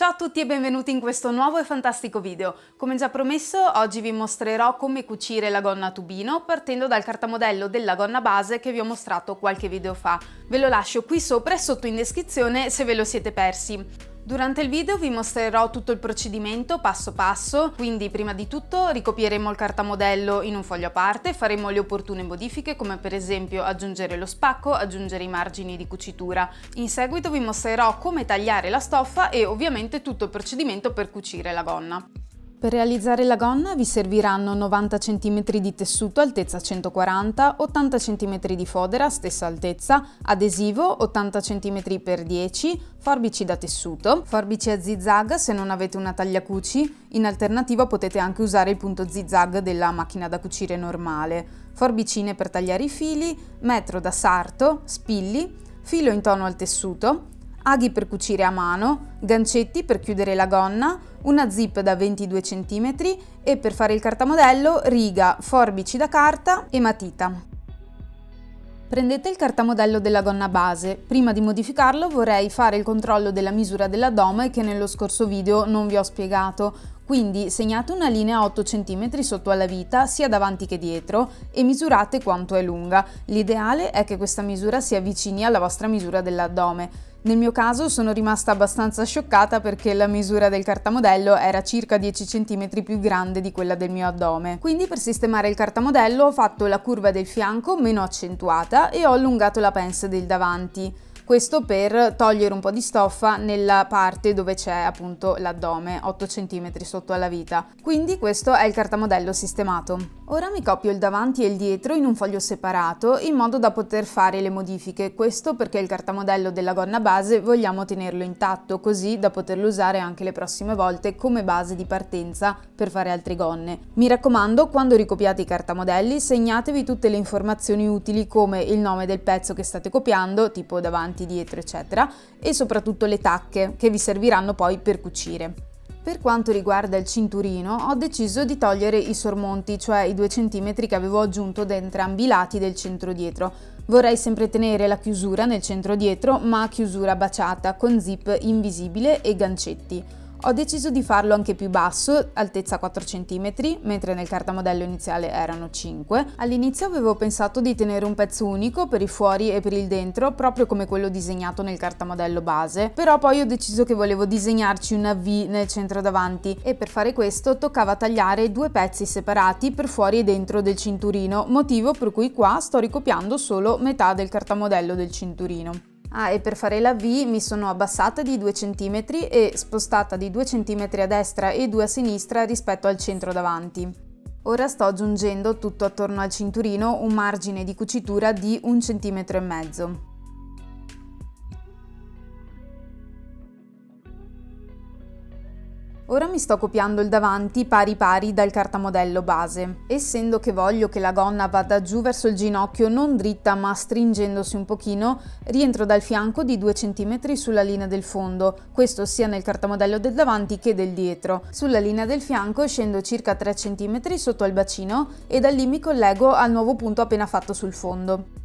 Ciao a tutti e benvenuti in questo nuovo e fantastico video. Come già promesso, oggi vi mostrerò come cucire la gonna a tubino partendo dal cartamodello della gonna base che vi ho mostrato qualche video fa. Ve lo lascio qui sopra e sotto in descrizione se ve lo siete persi. Durante il video vi mostrerò tutto il procedimento passo passo, quindi prima di tutto ricopieremo il cartamodello in un foglio a parte, faremo le opportune modifiche come per esempio aggiungere lo spacco, aggiungere i margini di cucitura. In seguito vi mostrerò come tagliare la stoffa e ovviamente tutto il procedimento per cucire la gonna. Per realizzare la gonna vi serviranno 90 cm di tessuto altezza 140, 80 cm di fodera stessa altezza, adesivo 80 cm x 10, forbici da tessuto, forbici a zigzag se non avete una tagliacuci, in alternativa potete anche usare il punto zigzag della macchina da cucire normale, forbicine per tagliare i fili, metro da sarto, spilli, filo intorno al tessuto, aghi per cucire a mano, gancetti per chiudere la gonna, una zip da 22 cm e per fare il cartamodello riga, forbici da carta e matita. Prendete il cartamodello della gonna base. Prima di modificarlo vorrei fare il controllo della misura dell'addome che nello scorso video non vi ho spiegato. Quindi segnate una linea 8 cm sotto alla vita sia davanti che dietro e misurate quanto è lunga. L'ideale è che questa misura si avvicini alla vostra misura dell'addome. Nel mio caso sono rimasta abbastanza scioccata perché la misura del cartamodello era circa 10 cm più grande di quella del mio addome. Quindi per sistemare il cartamodello ho fatto la curva del fianco meno accentuata e ho allungato la pence del davanti. Questo per togliere un po' di stoffa nella parte dove c'è appunto l'addome, 8 cm sotto alla vita. Quindi questo è il cartamodello sistemato. Ora mi copio il davanti e il dietro in un foglio separato in modo da poter fare le modifiche. Questo perché il cartamodello della gonna base vogliamo tenerlo intatto così da poterlo usare anche le prossime volte come base di partenza per fare altre gonne. Mi raccomando, quando ricopiate i cartamodelli segnatevi tutte le informazioni utili come il nome del pezzo che state copiando, tipo davanti, dietro eccetera, e soprattutto le tacche che vi serviranno poi per cucire. Per quanto riguarda il cinturino ho deciso di togliere i sormonti, cioè i 2 cm che avevo aggiunto da entrambi i lati del centro dietro. Vorrei sempre tenere la chiusura nel centro dietro ma chiusura baciata con zip invisibile e gancetti. Ho deciso di farlo anche più basso, altezza 4 cm, mentre nel cartamodello iniziale erano 5. All'inizio avevo pensato di tenere un pezzo unico per i fuori e per il dentro, proprio come quello disegnato nel cartamodello base, però poi ho deciso che volevo disegnarci una V nel centro davanti e per fare questo toccava tagliare due pezzi separati per fuori e dentro del cinturino, motivo per cui qua sto ricopiando solo metà del cartamodello del cinturino. E per fare la V mi sono abbassata di 2 cm e spostata di 2 cm a destra e 2 a sinistra rispetto al centro davanti. Ora sto aggiungendo tutto attorno al cinturino un margine di cucitura di 1,5 cm. Ora mi sto copiando il davanti pari pari dal cartamodello base. Essendo che voglio che la gonna vada giù verso il ginocchio non dritta ma stringendosi un pochino, rientro dal fianco di 2 cm sulla linea del fondo, questo sia nel cartamodello del davanti che del dietro. Sulla linea del fianco scendo circa 3 cm sotto al bacino e da lì mi collego al nuovo punto appena fatto sul fondo.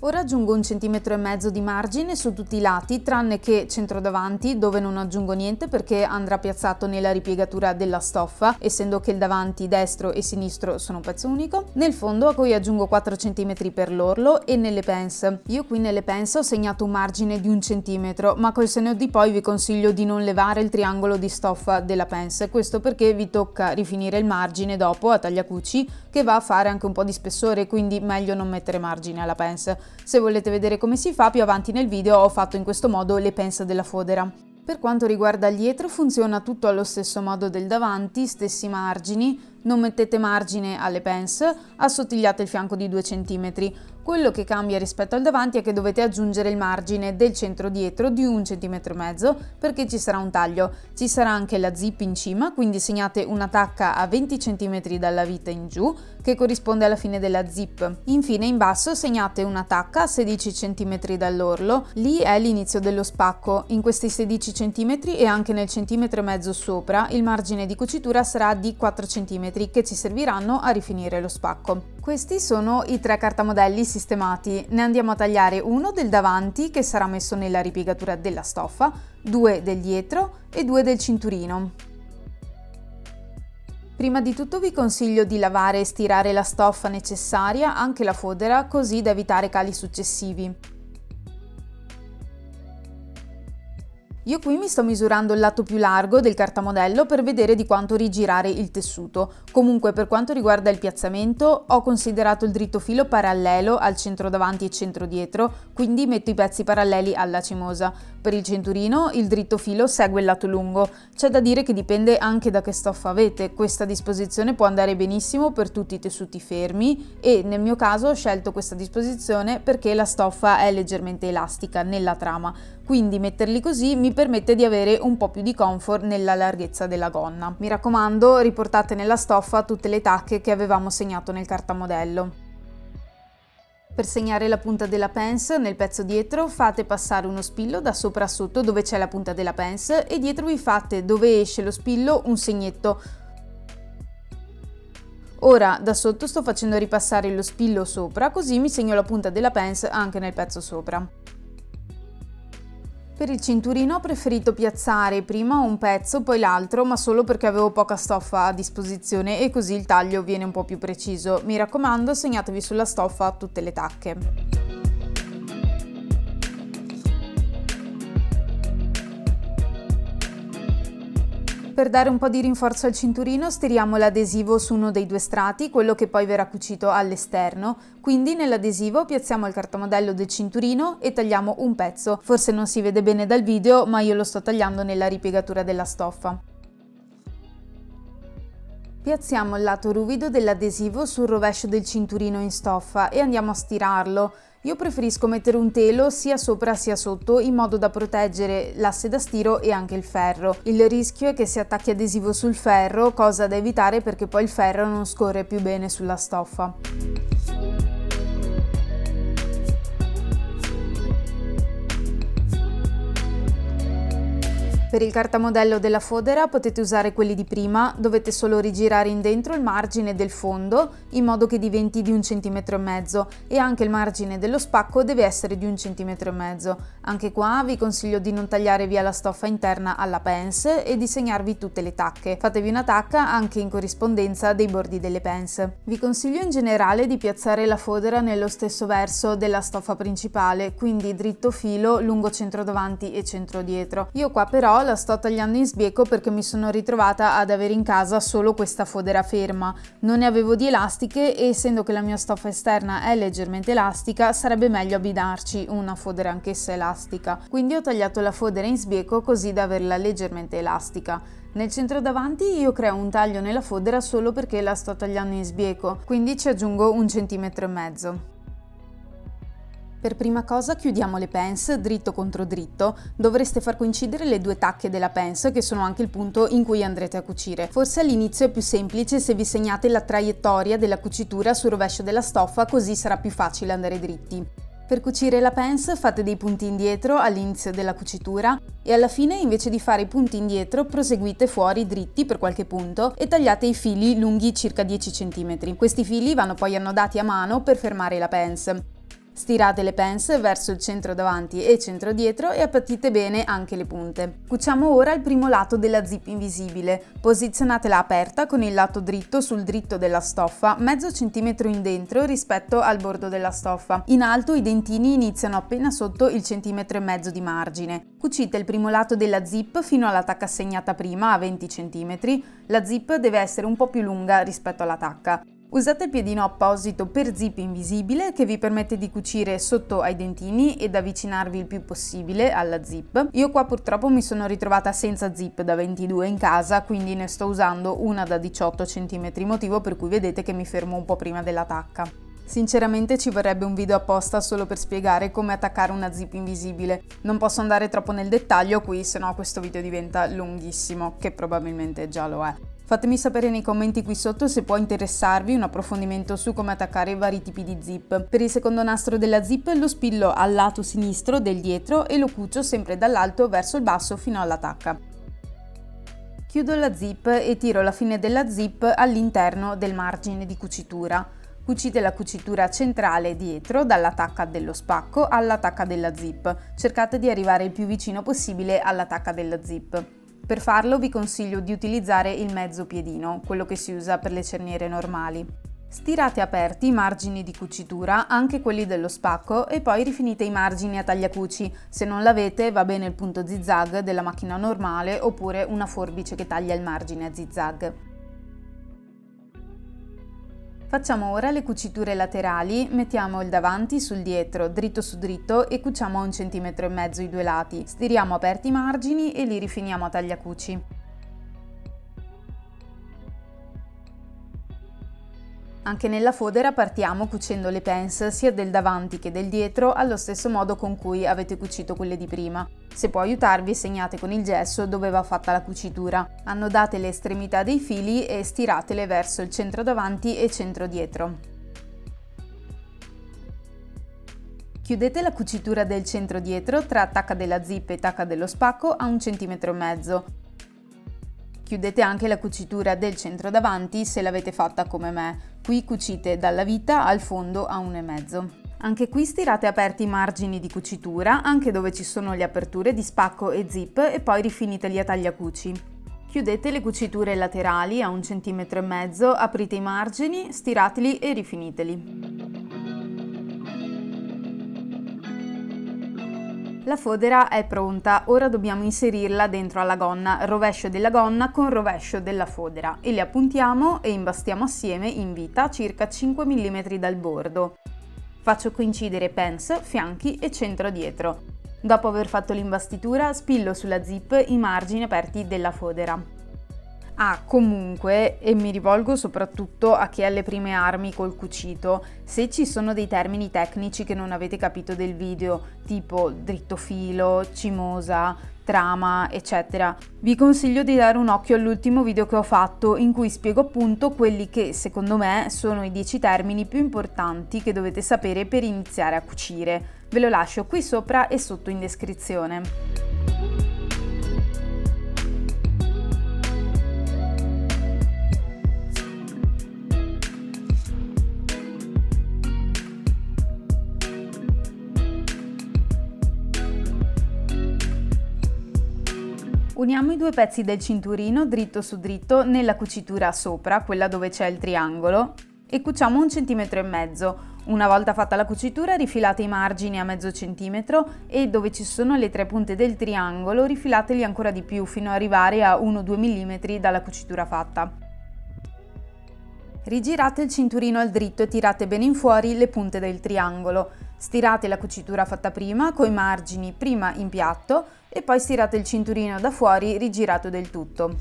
Ora aggiungo 1,5 cm di margine su tutti i lati, tranne che centro davanti, dove non aggiungo niente perché andrà piazzato nella ripiegatura della stoffa, essendo che il davanti destro e sinistro sono un pezzo unico. Nel fondo a cui aggiungo 4 cm per l'orlo e nelle pence. Io qui nelle pence ho segnato un margine di 1 cm, ma col senno di poi vi consiglio di non levare il triangolo di stoffa della pence, questo perché vi tocca rifinire il margine dopo a tagliacuci, che va a fare anche un po' di spessore, quindi meglio non mettere margine alla pence. Se volete vedere come si fa, più avanti nel video ho fatto in questo modo le pence della fodera. Per quanto riguarda il dietro funziona tutto allo stesso modo del davanti, stessi margini, non mettete margine alle pence, assottigliate il fianco di 2 cm. Quello che cambia rispetto al davanti è che dovete aggiungere il margine del centro dietro di 1,5 cm perché ci sarà un taglio. Ci sarà anche la zip in cima, quindi segnate una tacca a 20 cm dalla vita in giù che corrisponde alla fine della zip. Infine in basso segnate una tacca a 16 cm dall'orlo, lì è l'inizio dello spacco. In questi 16 cm e anche nel centimetro e mezzo sopra il margine di cucitura sarà di 4 cm che ci serviranno a rifinire lo spacco. Questi sono i 3 cartamodelli sistemati, ne andiamo a tagliare uno del davanti che sarà messo nella ripiegatura della stoffa, 2 del dietro e 2 del cinturino. Prima di tutto vi consiglio di lavare e stirare la stoffa necessaria, anche la fodera, così da evitare cali successivi. Io qui mi sto misurando il lato più largo del cartamodello per vedere di quanto rigirare il tessuto. Comunque, per quanto riguarda il piazzamento, ho considerato il dritto filo parallelo al centro davanti e centro dietro, quindi metto i pezzi paralleli alla cimosa. Per il cinturino il dritto filo segue il lato lungo. C'è da dire che dipende anche da che stoffa avete. Questa disposizione può andare benissimo per tutti i tessuti fermi e nel mio caso ho scelto questa disposizione perché la stoffa è leggermente elastica nella trama. Quindi metterli così mi permette di avere un po' più di comfort nella larghezza della gonna. Mi raccomando, riportate nella stoffa tutte le tacche che avevamo segnato nel cartamodello. Per segnare la punta della pence nel pezzo dietro fate passare uno spillo da sopra a sotto dove c'è la punta della pence e dietro vi fate dove esce lo spillo un segnetto. Ora da sotto sto facendo ripassare lo spillo sopra, così mi segno la punta della pence anche nel pezzo sopra. Per il cinturino ho preferito piazzare prima un pezzo poi l'altro, ma solo perché avevo poca stoffa a disposizione e così il taglio viene un po' più preciso. Mi raccomando, segnatevi sulla stoffa tutte le tacche. Per dare un po' di rinforzo al cinturino stiriamo l'adesivo su uno dei due strati, quello che poi verrà cucito all'esterno, quindi nell'adesivo piazziamo il cartamodello del cinturino e tagliamo un pezzo. Forse non si vede bene dal video, ma io lo sto tagliando nella ripiegatura della stoffa. Piazziamo il lato ruvido dell'adesivo sul rovescio del cinturino in stoffa e andiamo a stirarlo. Io preferisco mettere un telo sia sopra sia sotto in modo da proteggere l'asse da stiro e anche il ferro. Il rischio è che si attacchi adesivo sul ferro, cosa da evitare perché poi il ferro non scorre più bene sulla stoffa. Per il cartamodello della fodera potete usare quelli di prima, dovete solo rigirare in dentro il margine del fondo in modo che diventi di 1,5 cm e anche il margine dello spacco deve essere di 1,5 cm. Anche qua vi consiglio di non tagliare via la stoffa interna alla pence e di segnarvi tutte le tacche. Fatevi una tacca anche in corrispondenza dei bordi delle pence. Vi consiglio in generale di piazzare la fodera nello stesso verso della stoffa principale, quindi dritto filo lungo centro davanti e centro dietro. Io qua però la sto tagliando in sbieco perché mi sono ritrovata ad avere in casa solo questa fodera ferma, non ne avevo di elastiche e essendo che la mia stoffa esterna è leggermente elastica sarebbe meglio abbinarci una fodera anch'essa elastica, quindi ho tagliato la fodera in sbieco così da averla leggermente elastica. Nel centro davanti io creo un taglio nella fodera solo perché la sto tagliando in sbieco, quindi ci aggiungo 1,5 cm. Per prima cosa chiudiamo le pence dritto contro dritto, dovreste far coincidere le due tacche della pence che sono anche il punto in cui andrete a cucire. Forse all'inizio è più semplice se vi segnate la traiettoria della cucitura sul rovescio della stoffa, così sarà più facile andare dritti. Per cucire la pence fate dei punti indietro all'inizio della cucitura e alla fine invece di fare i punti indietro proseguite fuori dritti per qualche punto e tagliate i fili lunghi circa 10 cm. Questi fili vanno poi annodati a mano per fermare la pence. Stirate le pence verso il centro davanti e centro dietro e appattite bene anche le punte. Cuciamo ora il primo lato della zip invisibile. Posizionatela aperta con il lato dritto sul dritto della stoffa, mezzo centimetro in dentro rispetto al bordo della stoffa. In alto i dentini iniziano appena sotto il 1,5 cm di margine. Cucite il primo lato della zip fino alla tacca segnata prima a 20 cm. La zip deve essere un po' più lunga rispetto alla tacca. Usate il piedino apposito per zip invisibile che vi permette di cucire sotto ai dentini ed avvicinarvi il più possibile alla zip. Io qua purtroppo mi sono ritrovata senza zip da 22 in casa, quindi ne sto usando una da 18 cm, motivo per cui vedete che mi fermo un po' prima della tacca. Sinceramente ci vorrebbe un video apposta solo per spiegare come attaccare una zip invisibile. Non posso andare troppo nel dettaglio qui, sennò questo video diventa lunghissimo, che probabilmente già lo è. Fatemi sapere nei commenti qui sotto se può interessarvi un approfondimento su come attaccare vari tipi di zip. Per il secondo nastro della zip lo spillo al lato sinistro del dietro e lo cucio sempre dall'alto verso il basso fino alla tacca. Chiudo la zip e tiro la fine della zip all'interno del margine di cucitura. Cucite la cucitura centrale dietro dalla tacca dello spacco alla tacca della zip. Cercate di arrivare il più vicino possibile alla tacca della zip. Per farlo vi consiglio di utilizzare il mezzo piedino, quello che si usa per le cerniere normali. Stirate aperti i margini di cucitura, anche quelli dello spacco, e poi rifinite i margini a tagliacuci. Se non l'avete va bene il punto zigzag della macchina normale oppure una forbice che taglia il margine a zigzag. Facciamo ora le cuciture laterali, mettiamo il davanti sul dietro, dritto su dritto e cuciamo a 1,5 cm i due lati. Stiriamo aperti i margini e li rifiniamo a tagliacuci. Anche nella fodera partiamo cucendo le pence sia del davanti che del dietro allo stesso modo con cui avete cucito quelle di prima. Se può aiutarvi, segnate con il gesso dove va fatta la cucitura. Annodate le estremità dei fili e stiratele verso il centro davanti e centro dietro. Chiudete la cucitura del centro dietro tra tacca della zip e tacca dello spacco a 1,5 cm. Chiudete anche la cucitura del centro davanti se l'avete fatta come me. Qui cucite dalla vita al fondo a 1,5. Anche qui stirate aperti i margini di cucitura, anche dove ci sono le aperture di spacco e zip, e poi rifiniteli a tagliacuci. Chiudete le cuciture laterali a 1,5 cm, aprite i margini, stirateli e rifiniteli. La fodera è pronta, ora dobbiamo inserirla dentro alla gonna, rovescio della gonna con rovescio della fodera, e le appuntiamo e imbastiamo assieme in vita a circa 5 mm dal bordo. Faccio coincidere pence, fianchi e centro dietro. Dopo aver fatto l'imbastitura, spillo sulla zip i margini aperti della fodera. Comunque, e mi rivolgo soprattutto a chi ha le prime armi col cucito, se ci sono dei termini tecnici che non avete capito del video, tipo dritto filo, cimosa, trama, eccetera, vi consiglio di dare un occhio all'ultimo video che ho fatto in cui spiego appunto quelli che secondo me sono i 10 termini più importanti che dovete sapere per iniziare a cucire. Ve lo lascio qui sopra e sotto in descrizione. Uniamo i due pezzi del cinturino dritto su dritto nella cucitura sopra, quella dove c'è il triangolo, e cuciamo 1,5 cm. Una volta fatta la cucitura rifilate i margini a mezzo centimetro e dove ci sono le tre punte del triangolo rifilateli ancora di più fino ad arrivare a 1-2 mm dalla cucitura fatta. Rigirate il cinturino al dritto e tirate bene in fuori le punte del triangolo. Stirate la cucitura fatta prima coi margini prima in piatto e poi stirate il cinturino da fuori rigirato del tutto.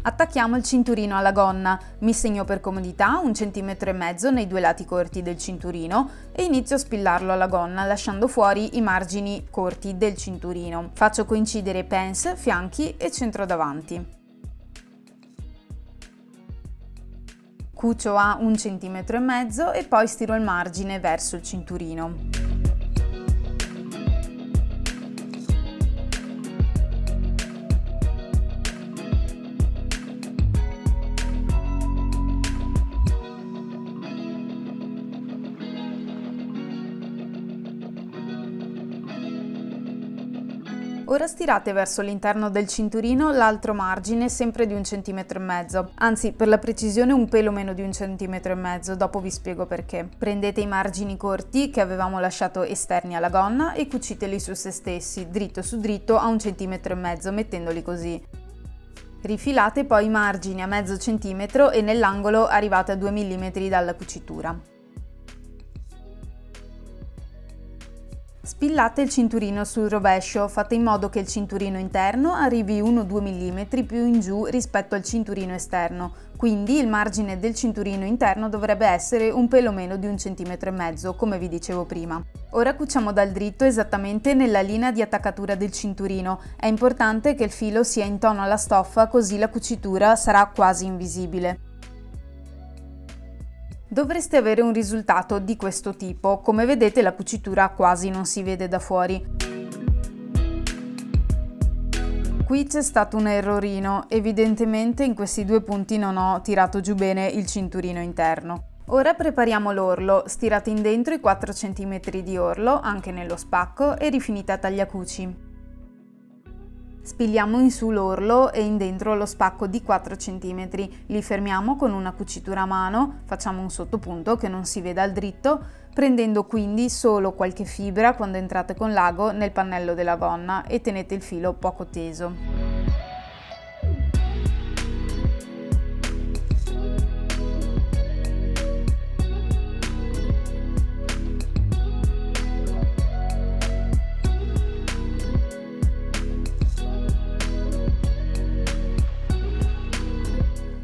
Attacchiamo il cinturino alla gonna, mi segno per comodità 1,5 cm nei due lati corti del cinturino e inizio a spillarlo alla gonna lasciando fuori i margini corti del cinturino. Faccio coincidere pence, fianchi e centro davanti. Cucio a 1,5 cm e poi stiro il margine verso il cinturino. Ora stirate verso l'interno del cinturino l'altro margine sempre di 1,5 cm, anzi per la precisione un pelo meno di 1,5 cm, dopo vi spiego perché. Prendete i margini corti che avevamo lasciato esterni alla gonna e cuciteli su se stessi, dritto su dritto a 1,5 cm, mettendoli così. Rifilate poi i margini a mezzo centimetro e nell'angolo arrivate a 2 mm dalla cucitura. Spillate il cinturino sul rovescio, fate in modo che il cinturino interno arrivi 1-2 mm più in giù rispetto al cinturino esterno, quindi il margine del cinturino interno dovrebbe essere un pelo meno di 1,5 cm, come vi dicevo prima. Ora cuciamo dal dritto esattamente nella linea di attaccatura del cinturino, è importante che il filo sia in tono alla stoffa così la cucitura sarà quasi invisibile. Dovreste avere un risultato di questo tipo, come vedete la cucitura quasi non si vede da fuori. Qui c'è stato un errorino, evidentemente in questi due punti non ho tirato giù bene il cinturino interno. Ora prepariamo l'orlo, stirate in dentro i 4 cm di orlo, anche nello spacco, e rifinite a tagliacuci. Spigliamo in su l'orlo e in dentro lo spacco di 4 cm, li fermiamo con una cucitura a mano, facciamo un sottopunto che non si veda al dritto, prendendo quindi solo qualche fibra quando entrate con l'ago nel pannello della gonna e tenete il filo poco teso.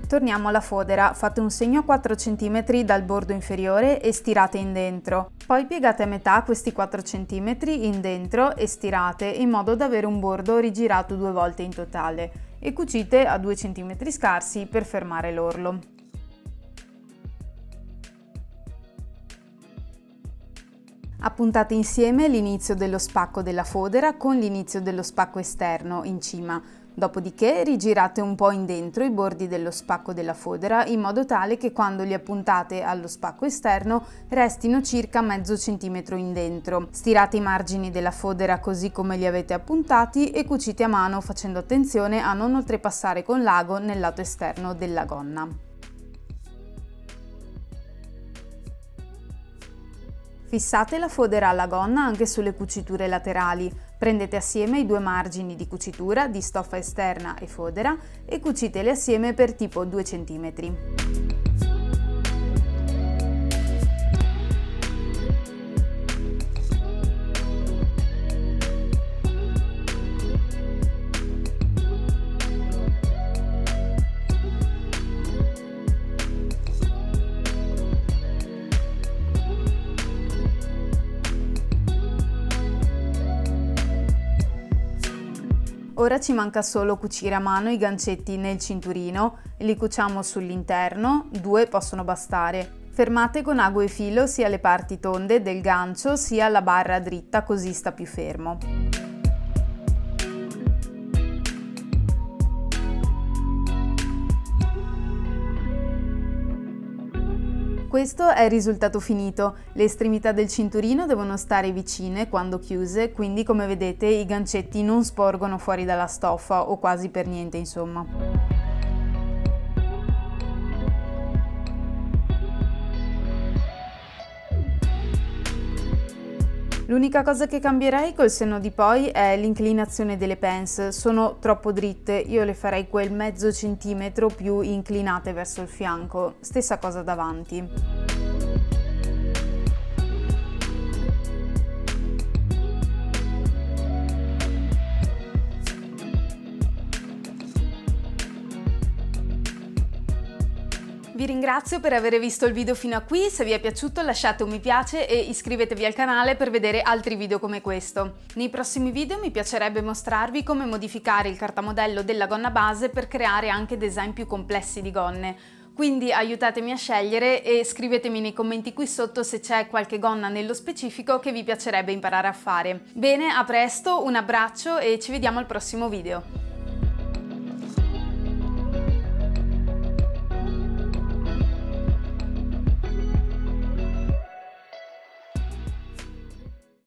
Torniamo alla fodera, fate un segno a 4 cm dal bordo inferiore e stirate in dentro. Poi piegate a metà questi 4 cm in dentro e stirate in modo da avere un bordo rigirato 2 volte in totale e cucite a 2 cm scarsi per fermare l'orlo. Appuntate insieme l'inizio dello spacco della fodera con l'inizio dello spacco esterno in cima. Dopodiché rigirate un po' in dentro i bordi dello spacco della fodera in modo tale che quando li appuntate allo spacco esterno restino circa mezzo centimetro in dentro. Stirate i margini della fodera così come li avete appuntati e cucite a mano facendo attenzione a non oltrepassare con l'ago nel lato esterno della gonna. Fissate la fodera alla gonna anche sulle cuciture laterali. Prendete assieme i 2 margini di cucitura di stoffa esterna e fodera e cuciteli assieme per tipo 2 cm. Ora ci manca solo cucire a mano i gancetti nel cinturino, li cuciamo sull'interno, 2 possono bastare. Fermate con ago e filo sia le parti tonde del gancio sia la barra dritta, così sta più fermo. Questo è il risultato finito, le estremità del cinturino devono stare vicine quando chiuse, quindi come vedete i gancetti non sporgono fuori dalla stoffa o quasi per niente insomma. L'unica cosa che cambierei col senno di poi è l'inclinazione delle pence, sono troppo dritte, io le farei quel mezzo centimetro più inclinate verso il fianco, stessa cosa davanti. Vi ringrazio per aver visto il video fino a qui, se vi è piaciuto lasciate un mi piace e iscrivetevi al canale per vedere altri video come questo. Nei prossimi video mi piacerebbe mostrarvi come modificare il cartamodello della gonna base per creare anche design più complessi di gonne. Quindi aiutatemi a scegliere e scrivetemi nei commenti qui sotto se c'è qualche gonna nello specifico che vi piacerebbe imparare a fare. Bene, a presto, un abbraccio e ci vediamo al prossimo video.